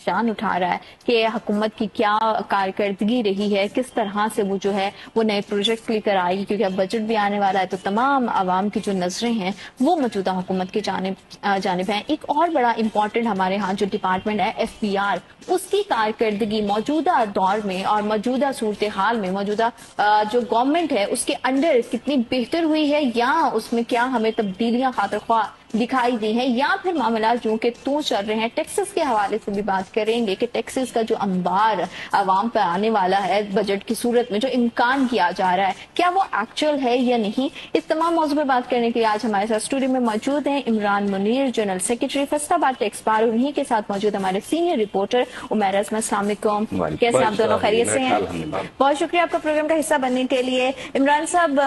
شان اٹھا رہا ہے کہ حکومت کی کیا کارکردگی رہی ہے، کس طرح سے وہ جو ہے وہ نئے پروجیکٹ لے کر آئی، کیونکہ اب بجٹ بھی آنے والا ہے تو تمام عوام کی جو نظریں ہیں وہ موجودہ حکومت کی جانب ہیں۔ ایک اور بڑا امپورٹنٹ ہمارے ہاں جو ڈپارٹمنٹ ہے FBR، اس کی کارکردگی موجودہ دور میں اور موجودہ صورتحال میں موجودہ جو گورنمنٹ ہے اس کے انڈر کتنی بہتر ہوئی ہے، یا اس میں کیا ہمیں تبدیلیاں خاطر خواہ دکھائی دی ہیں، یا پھر معاملات جو کہ تو چل رہے ہیں۔ ٹیکسز کے حوالے سے بھی بات کریں گے کہ ٹیکسز کا جو انبار عوام پہ آنے والا ہے بجٹ کی صورت میں، جو امکان کیا جا رہا ہے، کیا وہ ایکچوئل ہے یا نہیں۔ اس تمام موضوع پہ بات کرنے کے لیے آج ہمارے ساتھ اسٹوڈیو میں موجود ہیں عمران منیر، جنرل سیکرٹری فیصل آباد ٹیکس بار، انہی کے ساتھ موجود ہمارے سینئر رپورٹر عمیر اعظم۔ السلام علیکم، کیسے آپ دونوں؟ خیریت سے ہیں؟ بہت شکریہ آپ کا پروگرام کا حصہ بننے کے لیے۔ عمران صاحب،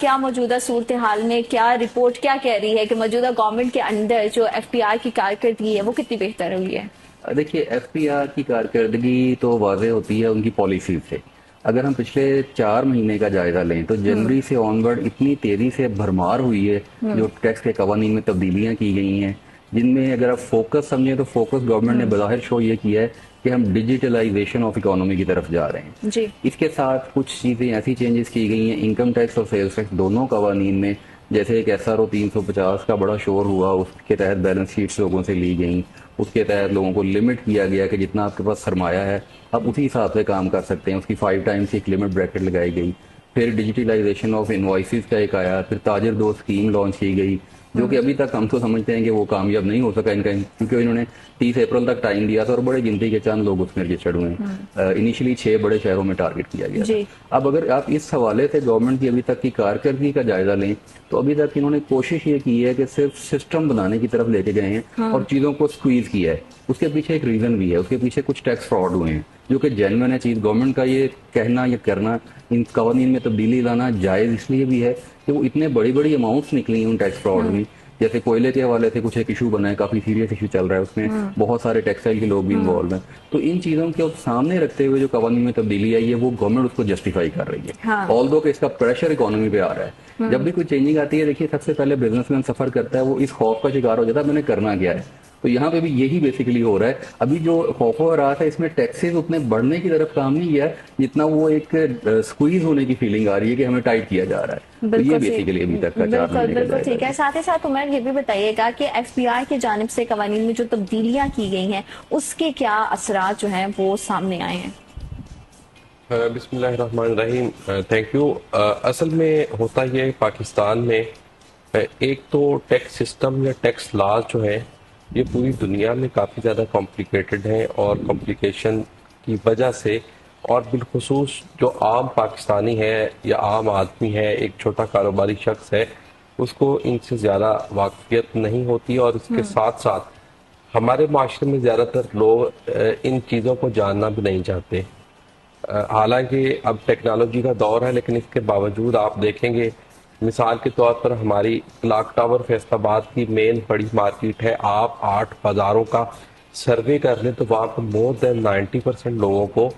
کیا موجودہ صورتحال میں کیا رپورٹ کیا کہہ رہی ہے کہ موجودہ گورنمنٹ کے اندر جو FBR کی کارکردگی ہے وہ کتنی بہتر ہوئی ہے؟ دیکھیے FBR کی کارکردگی تو واضح ہوتی ہے ان کی پالیسیز سے۔ اگر ہم پچھلے 4 مہینے کا جائزہ لیں تو جنوری سے آن ورڈ اتنی تیزی سے بھرمار ہوئی ہے جو ٹیکس کے قوانین میں تبدیلیاں کی گئی ہیں، جن میں اگر آپ فوکس سمجھیں تو فوکس گورنمنٹ نے بظاہر شو یہ کیا ہے کہ ہم ڈیجیٹلائزیشن آف اکانومی کی طرف جا رہے ہیں۔ جی، اس کے ساتھ کچھ چیزیں ایسی چینجز کی گئی ہیں انکم ٹیکس اور سیلز ٹیکس دونوں قوانین میں، جیسے ایک SRO 350 کا بڑا شور ہوا، اس کے تحت بیلنس شیٹس لوگوں سے لی گئیں، اس کے تحت لوگوں کو لمٹ کیا گیا کہ جتنا آپ کے پاس سرمایہ ہے آپ اسی حساب سے کام کر سکتے ہیں، اس کی 5 ٹائمز ایک لمٹ بریکٹ لگائی گئی۔ پھر ڈیجیٹلائزیشن آف انوائسز کا ایک آیا، پھر تاجر دو اسکیم لانچ کی گئی، جو کہ ابھی تک ہم تو سمجھتے ہیں کہ وہ کامیاب نہیں ہو سکا ان کا، کیونکہ انہوں نے 30 اپریل تک ٹائم دیا تھا اور بڑے گنتی کے چند لوگ اس میں رجسٹرڈ ہوئے ہیں۔ انیشلی 6 بڑے شہروں میں ٹارگٹ کیا گیا تھا۔ اب اگر آپ اس حوالے سے گورنمنٹ کی ابھی تک کی کارکردگی کا جائزہ لیں تو ابھی تک انہوں نے کوشش یہ کی ہے کہ صرف سسٹم بنانے کی طرف لے کے گئے ہیں اور چیزوں کو سکویز کیا ہے۔ اس کے پیچھے ایک ریزن بھی ہے، اس کے پیچھے کچھ ٹیکس فراڈ ہوئے ہیں جو کہ جینوئن ہے چیز۔ گورنمنٹ کا یہ کہنا یا کرنا، ان قوانین میں تبدیلی لانا جائز اس لیے بھی ہے کہ وہ اتنے بڑی بڑی اماؤنٹس نکلی ہیں ان ٹیکس فراڈ میں، جیسے کوئلے کے حوالے سے کچھ ایک ایشو بنا ہے، کافی سیریس ایشو چل رہا ہے، اس میں بہت سارے ٹیکسٹائل کے لوگ بھی انوالو ہیں۔ تو ان چیزوں کے سامنے رکھتے ہوئے جو قوانین میں تبدیلی آئی ہے وہ گورنمنٹ اس کو جسٹیفائی کر رہی ہے، آلدو کہ اس کا پریشر اکانومی پہ آ رہا ہے۔ جب بھی کوئی چینجنگ آتی ہے، دیکھیے سب سے پہلے بزنس مین سفر کرتا ہے، وہ اس خوف کا شکار ہو جاتا ہے میں نے کرنا کیا ہے۔ تو یہاں پہ بھی یہی بیسیکلی ہو رہا ہے۔ ابھی جو خوف و رہا تھا اس میں ٹیکسز اتنے بڑھنے کی طرف کام نہیں کیا جتنا وہ ایک سکویز ہونے کی فیلنگ آ رہی ہے کہ ہمیں ٹائٹ کیا جا رہا ہے۔ تو یہ بیسیکلی ابھی تک کا 4 مہینے کا بالکل ٹھیک ہے۔ ساتھ ہی ساتھ عمر یہ بھی بتائیے گا کہ FBR کی جانب سے قوانین میں جو تبدیلیاں کی گئی ہیں اس کے کیا اثرات جو ہیں وہ سامنے آئے ہیں؟ بسم اللہ الرحمن الرحیم، تھینک یو۔ اصل میں ہوتا یہ ہے پاکستان میں ایک تو ٹیکس سسٹم یا ٹیکس لاز جو ہے یہ پوری دنیا میں کافی زیادہ کمپلیکیٹڈ ہیں، اور کمپلیکیشن کی وجہ سے اور بالخصوص جو عام پاکستانی ہے یا عام آدمی ہے، ایک چھوٹا کاروباری شخص ہے، اس کو ان سے زیادہ واقفیت نہیں ہوتی، اور اس کے ساتھ ساتھ ہمارے معاشرے میں زیادہ تر لوگ ان چیزوں کو جاننا بھی نہیں چاہتے۔ حالانکہ اب ٹیکنالوجی کا دور ہے، لیکن اس کے باوجود آپ دیکھیں گے مثال کے طور پر ہماری کلاک ٹاور فیصل آباد کی مین بڑی مارکیٹ ہے، آپ 8 بازاروں کا سروے کر لیں تو وہاں پر مور دین 90% لوگوں کو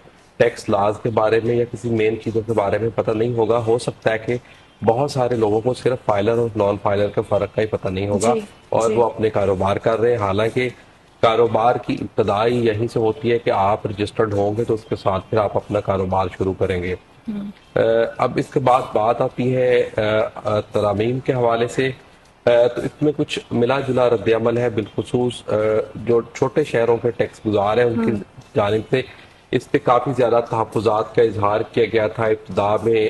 ٹیکس لاز کے بارے میں یا کسی مین چیزوں کے بارے میں پتہ نہیں ہوگا۔ ہو سکتا ہے کہ بہت سارے لوگوں کو صرف فائلر اور نان فائلر کے فرق کا ہی پتہ نہیں ہوگا، اور وہ اپنے کاروبار کر رہے ہیں، حالانکہ کاروبار کی ابتدائی یہیں سے ہوتی ہے کہ آپ رجسٹرڈ ہوں گے تو اس کے ساتھ پھر آپ اپنا کاروبار شروع کریں گے۔ اب اس کے بعد بات آتی ہے ترامیم کے حوالے سے، تو اس میں کچھ ملا جلا رد عمل ہے، بالخصوص جو چھوٹے شہروں کے ٹیکس گزار ہیں ان کی جانب سے اس پہ کافی زیادہ تحفظات کا اظہار کیا گیا تھا ابتدا میں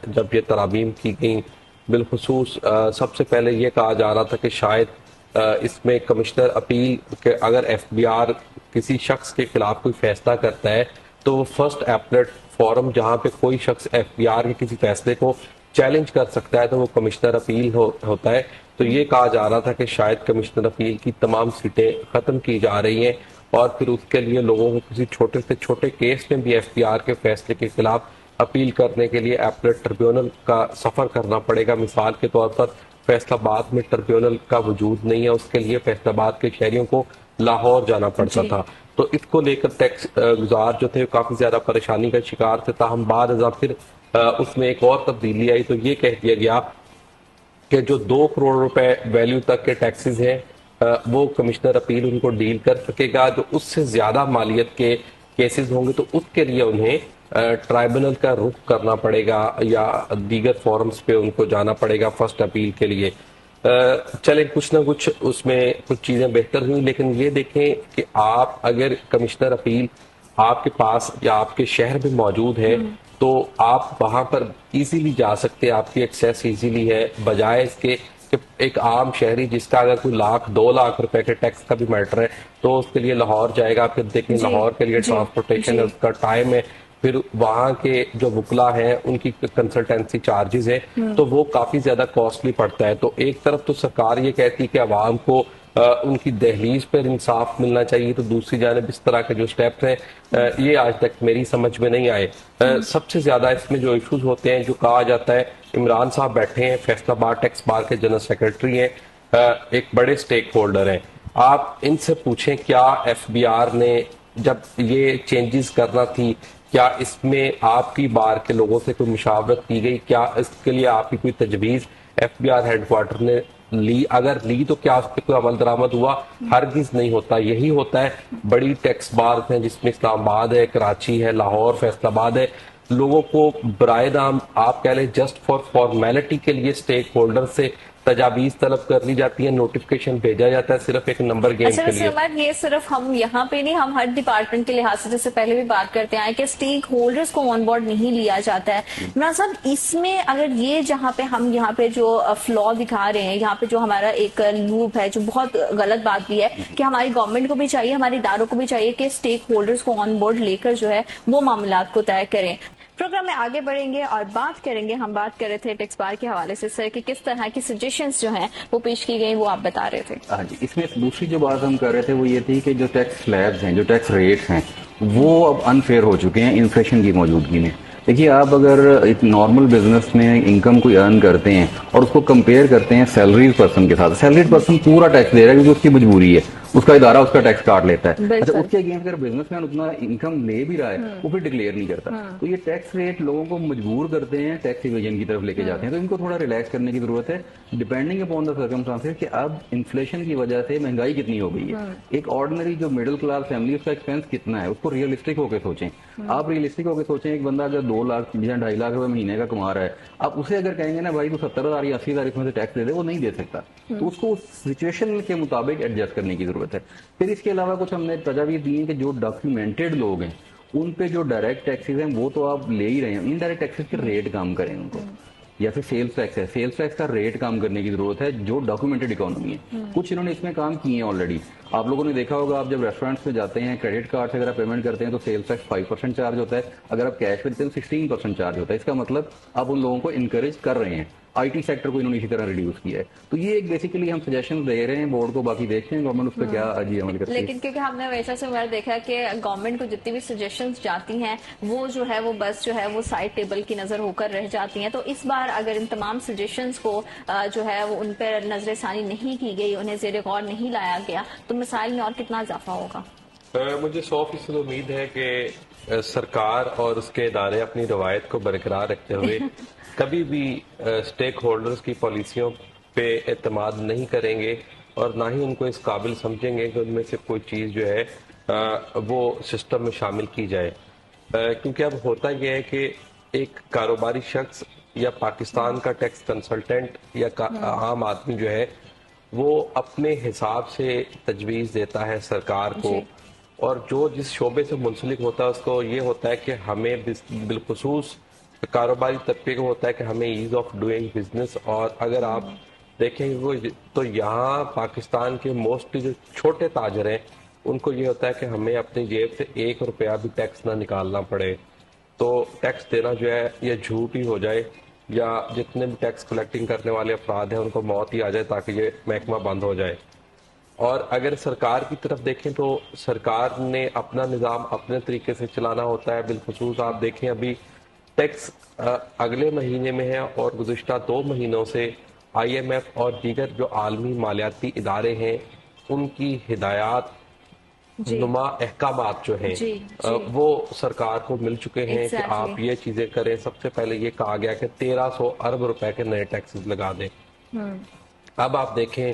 جب یہ ترامیم کی گئیں۔ بالخصوص سب سے پہلے یہ کہا جا رہا تھا کہ شاید اس میں کمشنر اپیل کہ اگر FBR کسی شخص کے خلاف کوئی فیصلہ کرتا ہے تو وہ فرسٹ ایپلیٹ فورم جہاں پہ کوئی شخص FBR کے کسی فیصلے کو چیلنج کر سکتا ہے تو وہ کمشنر اپیل ہوتا ہے۔ تو یہ کہا جا رہا تھا کہ شاید کمشنر اپیل کی تمام سیٹیں ختم کی جا رہی ہیں، اور پھر اس کے لیے لوگوں کو کسی چھوٹے سے چھوٹے کیس میں بھی FBR کے فیصلے کے خلاف اپیل کرنے کے لیے ایپلیٹ ٹربیونل کا سفر کرنا پڑے گا۔ مثال کے طور پر فیصل آباد میں ٹربیونل کا وجود نہیں ہے، اس کے لیے فیصل آباد کے شہریوں کو لاہور جانا پڑتا تھا۔ تو اس کو لے کر ٹیکس گزار جو تھے کافی زیادہ پریشانی کا شکار تھے، تاہم بعد ازاں پھر اس میں ایک اور تبدیلی آئی، تو یہ کہہ دیا گیا کہ جو 2 کروڑ روپے ویلیو تک کے ٹیکسز ہیں وہ کمشنر اپیل ان کو ڈیل کر سکے گا. جو اس سے زیادہ مالیت کے کیسز ہوں گے تو اس کے لیے انہیں ٹرائبونل کا رخ کرنا پڑے گا یا دیگر فورمز پہ ان کو جانا پڑے گا فرسٹ اپیل کے لیے. چلیں کچھ نہ کچھ اس میں کچھ چیزیں بہتر ہوئی، لیکن یہ دیکھیں کہ آپ اگر کمشنر اپیل آپ کے پاس یا آپ کے شہر میں موجود ہے تو آپ وہاں پر ایزیلی جا سکتے ہیں، آپ کی ایکسیس ایزیلی ہے، بجائے اس کے کہ ایک عام شہری جس کا اگر کوئی 1,00,000-2,00,000 روپے کے ٹیکس کا بھی میٹر ہے تو اس کے لیے لاہور جائے گا. پھر دیکھیں لاہور کے لیے ٹرانسپورٹیشن ہے، اس کا ٹائم ہے، پھر وہاں کے جو وکلا ہیں ان کی کنسلٹنسی چارجز ہیں تو وہ کافی زیادہ کاسٹلی پڑتا ہے. تو ایک طرف تو سرکار یہ کہتی ہے کہ عوام کو ان کی دہلیز پر انصاف ملنا چاہیے، تو دوسری جانب اس طرح کے جو سٹیپس ہیں یہ آج تک میری سمجھ میں نہیں آئے. سب سے زیادہ اس میں جو ایشوز ہوتے ہیں، جو کہا جاتا ہے، عمران صاحب بیٹھے ہیں، فیصل آباد ٹیکس بار کے جنرل سیکرٹری ہیں، ایک بڑے سٹیک ہولڈر ہیں. آپ ان سے پوچھیں کیا ایف بی آر نے جب یہ چینجز کرنا تھی کیا اس میں آپ کی بار کے لوگوں سے کوئی مشاورت کی گئی؟ کیا اس کے لیے آپ کی کوئی تجویز F B R headquarter نے لی؟ اگر لی تو کیا اس پہ کوئی عمل درآمد ہوا؟ ہرگز نہیں ہوتا. یہی ہوتا ہے بڑی ٹیکس بار ہیں جس میں اسلام آباد ہے، کراچی ہے، لاہور، فیصل آباد ہے. لوگوں کو برائے نام آپ کہہ لیں جسٹ فار فارمیلٹی کے لیے سٹیک ہولڈر سے تجاویز طلب کر لی جاتی ہے، نوٹیفکیشن بھیجا جاتا ہے صرف ایک نمبر گیم کے لیے. عمر یہ صرف ہم یہاں پہ نہیں، ہم ہر ڈپارٹمنٹ کے لحاظ سے جیسے پہلے بھی بات کرتے آئے کہ اسٹیک ہولڈرز کو آن بورڈ نہیں لیا جاتا ہے. عمران صاحب اس میں اگر یہ جہاں پہ ہم یہاں پہ جو فلا دکھا رہے ہیں، یہاں پہ جو ہمارا ایک لوپ ہے جو بہت غلط بات بھی ہے کہ ہماری گورنمنٹ کو بھی چاہیے، ہمارے اداروں کو بھی چاہیے کہ اسٹیک ہولڈرز کو آن بورڈ لے کر جو ہے وہ معاملات کو طے کریں. پروگرام میں آگے بڑھیں گے اور بات کریں گے، ہم بات کر رہے تھے ٹیکس بار کے حوالے سے سر کہ کس طرح کی سجیشنز جو ہیں وہ پیش کی گئی، وہ آپ بتا رہے تھے. ہاں جی، اس میں دوسری جو بات ہم کر رہے تھے وہ یہ تھی کہ جو ٹیکس سلیبز ہیں، جو ٹیکس ریٹس ہیں، وہ اب انفیئر ہو چکے ہیں انفلیشن کی موجودگی میں. دیکھیے آپ اگر ایک نارمل بزنس میں انکم کوئی ارن کرتے ہیں اور اس کو کمپیئر کرتے ہیں سیلریز پرسن کے ساتھ، سیلریز پرسن پورا ٹیکس دے رہا ہے کیونکہ اس کی مجبوری ہے، اس کا ادارہ اس کا ٹیکس کاٹ لیتا ہے. اچھا اس کے اگینسٹ اگر بزنس مین اتنا انکم لے بھی رہا ہے وہ پھر ڈکلیئر نہیں کرتا. تو یہ ٹیکس ریٹ لوگوں کو مجبور کرتے ہیں، ٹیکس ایویژن کی طرف لے کے جاتے ہیں. تو ان کو تھوڑا ریلیکس کرنے کی ضرورت ہے ڈیپینڈنگ اپون دا سرکمسٹانسز کہ اب انفلیشن کی وجہ سے مہنگائی کتنی ہو گئی ہے. ایک آرڈنری جو مڈل کلاس فیملی اس کا ایکسپینس کتنا ہے اس کو ریئلسٹک ہو کے سوچیں. آپ ریئلسٹک ہو کے سوچیں ایک بندہ اگر 2 لاکھ یا 2.5 لاکھ روپے مہینے کا کما رہا ہے، آپ اسے اگر کہیں گے نا بھائی تو 70,000 یا 80,000 اس میں سے ٹیکس دے دے، وہ نہیں دے سکتا. تو اس کو اس سچویشن کے مطابق ایڈجسٹ کرنے کی ضرورت ہے. پھر اس کے علاوہ کچھ ہم نے تجاویز دی ہیں کہ جو ڈاکیومنٹڈ لوگ ہیں ان پہ جو ڈائریکٹ ٹیکسز ہیں وہ تو آپ لے ہی رہے ہیں، ان ڈائریکٹ ٹیکسز کے ریٹ کام کریں ان کو. یا پھر سیلز ٹیکس ہے، سیلز ٹیکس کا ریٹ کام کرنے کی ضرورت ہے جو ڈاکیومنٹڈ اکانومی ہے. کچھ انہوں نے اس میں کام کیے ہیں آلریڈی. آپ لوگوں نے دیکھا ہوگا آپ جب ریسٹورینٹس میں جاتے ہیں کریڈٹ کارڈ سے اگر آپ پیمنٹ کرتے ہیں تو سیلز ٹیکس 5% چارج ہوتا ہے، اگر آپ کیش پہ دیتے ہیں تو 16% چارج ہوتا ہے. اس کا مطلب آپ ان لوگوں کو انکریج کر رہے ہیں. آئی ٹی سیکٹر کو انہوں نے اسی طرح ریڈیوس کیا ہے. تو یہ ایک بیسیکلی ہم سجیشن دے رہے ہیں بورڈ کو، باقی دیکھتے ہیں گورنمنٹ اس پہ کیا عمل کرتی ہے. لیکن کیونکہ ہم نے ویسا سے دیکھا کہ گورنمنٹ کو جتنی بھی سجیشنز جاتی ہیں وہ جو ہے وہ بس جو ہے وہ سائڈ ٹیبل کی نظر ہو کر رہ جاتی ہیں. تو اس بار اگر ان تمام سجیشنز کو جو ہے وہ ان پہ نظر ثانی نہیں کی گئی، انہیں زیر غور نہیں لایا گیا تو مسائل میں اور کتنا اضافہ ہوگا؟ مجھے 100% امید ہے کہ سرکار اور اس کے ادارے اپنی روایت کو برقرار رکھتے ہوئے کبھی بھی سٹیک ہولڈرز کی پالیسیوں پہ اعتماد نہیں کریں گے اور نہ ہی ان کو اس قابل سمجھیں گے کہ ان میں سے کوئی چیز جو ہے وہ سسٹم میں شامل کی جائے. کیونکہ اب ہوتا یہ ہے کہ ایک کاروباری شخص یا پاکستان کا ٹیکس کنسلٹنٹ یا عام آدمی جو ہے وہ اپنے حساب سے تجویز دیتا ہے سرکار کو، اور جو جس شعبے سے منسلک ہوتا ہے اس کو یہ ہوتا ہے کہ ہمیں بالخصوص کاروباری طبقے کو ہوتا ہے کہ ہمیں ایز آف ڈوئنگ بزنس. اور اگر آپ دیکھیں گے تو یہاں پاکستان کے موسٹلی جو چھوٹے تاجر ہیں ان کو یہ ہوتا ہے کہ ہمیں اپنی جیب سے 1 روپیہ بھی ٹیکس نہ نکالنا پڑے. تو ٹیکس دینا جو ہے یہ جھوٹ ہی ہو جائے یا جتنے بھی ٹیکس کلیکٹنگ کرنے والے افراد ہیں ان کو موت ہی آ جائے تاکہ یہ محکمہ بند ہو جائے. اور اگر سرکار کی طرف دیکھیں تو سرکار نے اپنا نظام اپنے طریقے سے چلانا ہوتا ہے. بالخصوص آپ دیکھیں ابھی ٹیکس اگلے مہینے میں ہے اور گزشتہ 2 مہینوں سے آئی ایم ایف اور دیگر جو عالمی مالیاتی ادارے ہیں ان کی ہدایات نما احکامات جو ہیں وہ سرکار کو مل چکے ہیں کہ آپ یہ چیزیں کریں. سب سے پہلے یہ کہا گیا کہ 1300 ارب روپے کے نئے ٹیکسز لگا دیں. اب آپ دیکھیں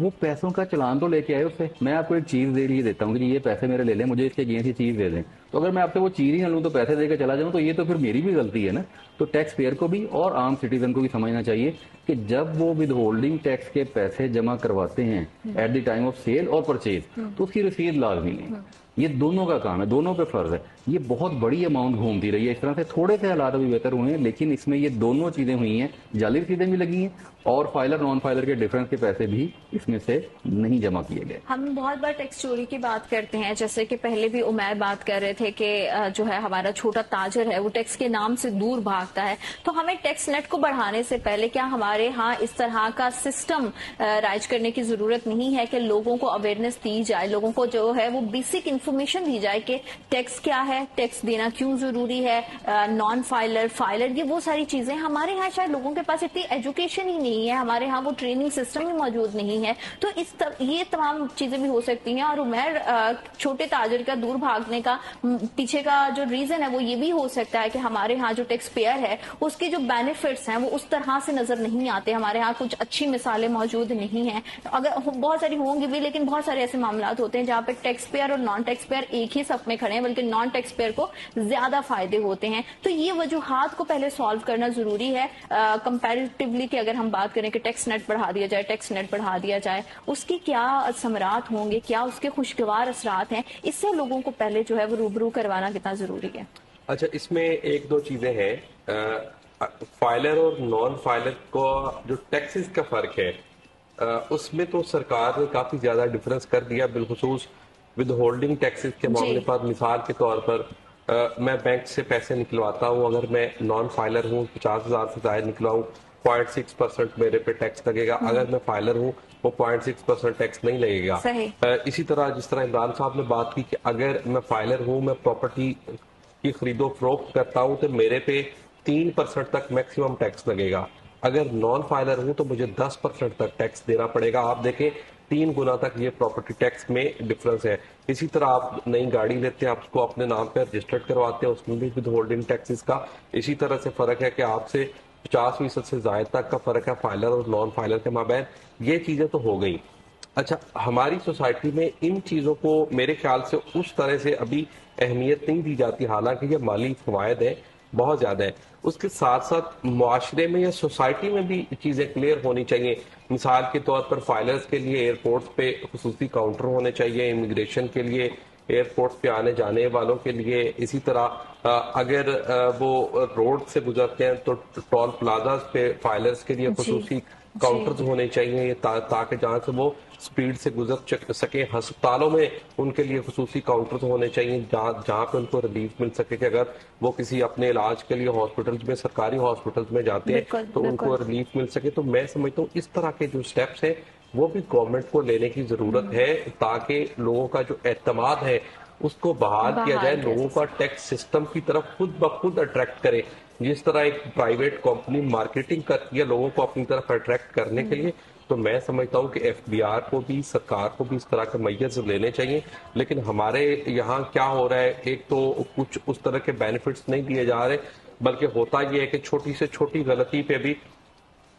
وہ پیسوں کا چلان تو لے کے آئے اس سے. میں آپ کو ایک چیز دے لیے دیتا ہوں کہ یہ پیسے میرے لے لیں, مجھے اس کے اگینسٹ یہ چیز دے دیں. تو اگر میں آپ سے وہ چیز ہی نہ لوں تو پیسے دے کے چلا جاؤں تو یہ تو پھر میری بھی غلطی ہے نا. تو ٹیکس پیئر کو بھی اور عام سٹیزن کو بھی سمجھنا چاہیے کہ جب وہ ود ہولڈنگ ٹیکس کے پیسے جمع کرواتے ہیں at the time of sale اور پرچیز, تو اس کی رسید لازمی ہے. یہ دونوں کا کام ہے, دونوں پہ فرض ہے. یہ بہت بڑی اماؤنٹ گھومتی رہی ہے, اس طرح سے تھوڑے سے حالات ابھی بہتر ہوئے ہیں, لیکن اس میں یہ دونوں چیزیں ہوئی ہیں, جعلی رسیدیں بھی لگی ہیں اور فائلر نان فائلر کے ڈفرنس کے پیسے بھی اس میں سے نہیں جمع کیے گئے. ہم بہت بار ٹیکس چوری کی بات کرتے ہیں, جیسے کہ پہلے بھی عمیر بات کر رہے تھے کہ جو ہے ہمارا چھوٹا تاجر ہے وہ ٹیکس کے نام سے دور بھاگتا ہے. تو ہمیں ٹیکس نیٹ کو بڑھانے سے پہلے کیا ہمارے ہاں اس طرح کا سسٹم رائج کرنے کی ضرورت نہیں ہے کہ لوگوں کو اویئرنیس دی جائے, لوگوں کو جو ہے وہ بیسک انفارمیشن دی جائے کہ ٹیکس کیا ہے, ٹیکس دینا کیوں ضروری ہے, نان فائلر, فائلر, یہ وہ ساری چیزیں. ہمارے ہاں شاید لوگوں کے پاس اتنی ایجوکیشن ہی نہیں ہے, ہمارے ہاں وہ ٹریننگ سسٹم ہی موجود نہیں ہے. تو یہ تمام چیزیں بھی ہو سکتی ہیں. اور عمیر چھوٹے تاجر کا دور بھاگنے کا پیچھے کا جو ریزن ہے وہ یہ بھی ہو سکتا ہے کہ ہمارے ہاں جو ٹیکس پیئر ہے اس کے جو بینیفٹس ہیں وہ اس طرح سے نظر نہیں آتے. ہمارے ہاں کچھ اچھی مثالیں موجود نہیں ہیں, اگر بہت ساری ہوں گی بھی, لیکن بہت سارے ایسے معاملات ہوتے ہیں جہاں پہ ٹیکس پیئر اور نان ٹیکس پیئر ایک ہی صف میں کھڑے ہیں, بلکہ نان ٹیکس پیئر کو زیادہ فائدے ہوتے ہیں. تو یہ وجوہات کو پہلے سالو کرنا ضروری ہے کمپیریٹیولی, کہ اگر ہم بات کریں کہ ٹیکس نیٹ بڑھا دیا جائے, ٹیکس نیٹ بڑھا دیا جائے, اس کی کیا ثمرات ہوں گے, کیا اس کے خوشگوار اثرات ہیں, اس سے لوگوں کو پہلے جو ہے وہ روبرو کروانا کتنا ضروری ہے. اچھا, اس میں ایک دو چیزیں ہیں. فائلر اور نان فائلر کو جو ٹیکسز کا فرق ہے اس میں تو سرکار نے کافی زیادہ ڈفرنس کر دیا, بالخصوص ود ہولڈنگ ٹیکسز کے معاملے پر. مثال کے طور پر میں بینک سے پیسے نکلواتا ہوں, اگر میں نان فائلر ہوں 50,000 سے زائد نکلواؤں 0.6% میرے پہ ٹیکس لگے گا. اگر میں فائلر ہوں وہ 0.6% ٹیکس نہیں لگے گا. اسی طرح جس طرح عمران صاحب نے بات کی کہ اگر میں فائلر ہوں, میں پراپرٹی کی خرید و فروخت کرتا ہوں تو میرے پہ 3% تک میکسیمم ٹیکس لگے گا. اگر نان فائلر ہوں تو مجھے 10% تک ٹیکس دینا پڑے گا. آپ دیکھیں 3 گنا تک یہ پراپرٹی ٹیکس میں ڈفرنس ہے. اسی طرح آپ نئی گاڑی لیتے ہیں, آپ اس کو اپنے نام پہ رجسٹرڈ کرواتے ہیں, اس میں بھی ود ہولڈنگ ٹیکسز کا اسی طرح سے فرق ہے کہ آپ سے 50% سے زائد تک کا فرق ہے فائلر اور نان فائلر کے مابین. یہ چیزیں تو ہو گئی. اچھا, ہماری سوسائٹی میں ان چیزوں کو میرے خیال سے اس طرح سے ابھی اہمیت نہیں دی جاتی, حالانکہ یہ مالی فوائد ہیں بہت زیادہ ہے. اس کے ساتھ ساتھ معاشرے میں یا سوسائٹی میں بھی چیزیں کلیئر ہونی چاہیے. مثال کے طور پر فائلرز کے لیے ایئرپورٹس پہ خصوصی کاؤنٹر ہونے چاہیے, امیگریشن کے لیے, ایئرپورٹس پہ آنے جانے والوں کے لیے. اسی طرح اگر وہ روڈ سے گزرتے ہیں تو ٹول پلازاز پہ فائلرز کے لیے خصوصی کاؤنٹرز ہونے چاہیے تاکہ جہاں سے وہ سپیڈ سے گزر سکیں. ہسپتالوں میں ان کے لیے خصوصی کاؤنٹرز ہونے چاہیے جہاں پہ ان کو ریلیف مل سکے کہ اگر وہ کسی اپنے علاج کے لیے ہاسپٹلز میں, سرکاری ہاسپٹلز میں جاتے ہیں تو ان کو ریلیف مل سکے. تو میں سمجھتا ہوں اس طرح کے جو سٹیپس ہیں وہ بھی گورنمنٹ کو لینے کی ضرورت ہے تاکہ لوگوں کا جو اعتماد ہے اس کو بحال کیا جائے, لوگوں کا ٹیکس سسٹم کی طرف خود بخود اٹریکٹ کرے. جس طرح ایک پرائیویٹ کمپنی مارکیٹنگ کرتی ہے لوگوں کو اپنی طرف اٹریکٹ کرنے کے لیے, تو میں سمجھتا ہوں کہ ایف بی آر کو بھی, سرکار کو بھی اس طرح کے میجرز لینے چاہیے. لیکن ہمارے یہاں کیا ہو رہا ہے, ایک تو کچھ اس طرح کے بینیفٹس نہیں دیے جا رہے, بلکہ ہوتا یہ ہے کہ چھوٹی سے چھوٹی غلطی پہ بھی,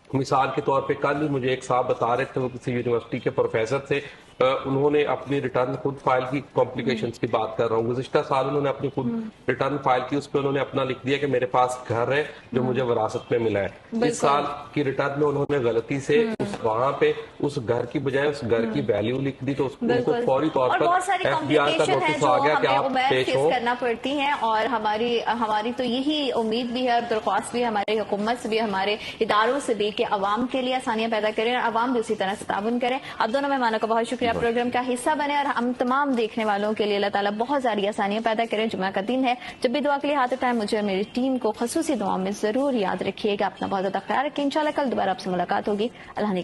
مثال کے طور پہ کل ہی مجھے ایک صاحب بتا رہے تھے, وہ کسی یونیورسٹی کے پروفیسر تھے, انہوں نے اپنی ریٹرن خود فائل کی, کمپلیکیشنز کی بات کر رہا ہوں, گزشتہ سال انہوں نے اپنی خود ریٹرن فائل کی, اس پہ انہوں نے اپنا لکھ دیا کہ میرے پاس گھر ہے جو مجھے وراثت میں ملا ہے. اس سال کی ریٹرن میں انہوں نے غلطی سے وہاں پہ اس گھر کی بجائے اس گھر کی ویلیو لکھ دی, تو ان کو فوری طور پر ایف بی آر کا نوٹس آ گیا کہ آپ پیش ہو. کرنا پڑتی ہیں, اور ہماری تو یہی امید بھی ہے اور درخواست بھی ہے ہماری حکومت سے بھی, ہمارے اداروں سے بھی, کہ عوام کے لیے آسانیاں پیدا کریں اور عوام بھی اسی طرح سے تعاون کریں. آپ دونوں مہمانوں کا بہت شکریہ, پروگرام کا حصہ بنے, اور ہم تمام دیکھنے والوں کے لیے اللہ تعالیٰ بہت ساری آسانیاں پیدا کریں. جمعہ کا دن ہے, جب بھی دعا کے لیے ہاتھ اٹھائیں, مجھے اور میری ٹیم کو خصوصی دعاؤں میں ضرور یاد رکھیے گا. اپنا بہت زیادہ خیال رکھیں. انشاءاللہ کل دوبارہ آپ سے ملاقات ہوگی. اللہ نے